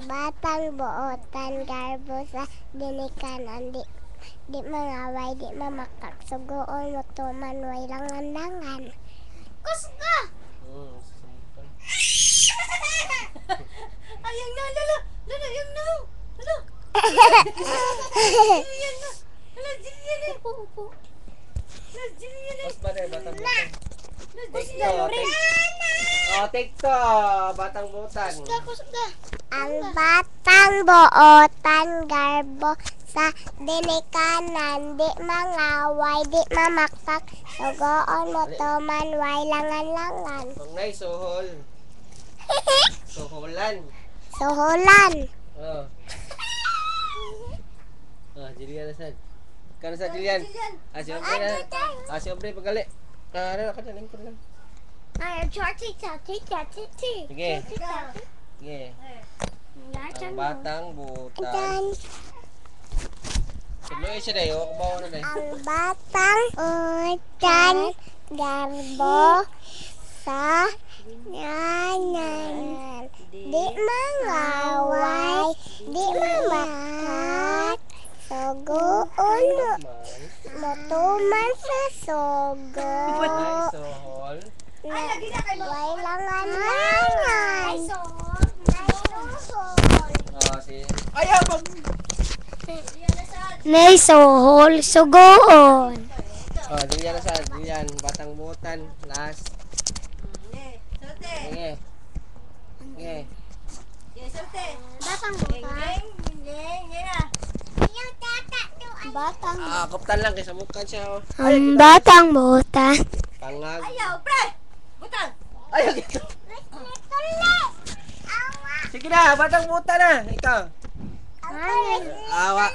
Batang buotan, garbo sa dinikanan, di mangaway, di mamakak, sugoon mo tuman, way langan-langan. Kusga! Ayang na, lala! Lala, ayang na! Lala! Ayang na! Lala, Jillian eh! Upo. Lala, Jillian eh! Mas ba na batang butan? Kusga, Loren! Tikto, batang butan. Kusga! Ang batang buotan, garbo sa dinikanan, di mangaway, di mamakak, sugoon mo tuman, way langan-langan. Pangnay, sohol. Soholan. Suhulan. Oh. Jilian na sad. Kano sa Jilian? Si Ombre na. Si Ombre pagali. Ano ka dyan? Lingkod lang. Ay, Sige. Sige. Ang batang butan. Dan, Tuloy siya dayo. Kubawa na dayo. ang batang buotan, garbo sa dinikanan, di mangaway, di mamakak, sugoon mo tuman sa sugo. Pangnay, sohol. Way langan-langan. Si... Ayaw! Nay sohol, sugoon. Jilian na sad. Jilian, batang butan. Last. Sige. Sige. Batang buotan. Batang Kuptan lang kaysa mukha siya. Oh. Ang batang buotan. Pangag. Ayaw, pre! Butang! Ayaw gito. Sige na, batang butan na. Ikaw. Awa.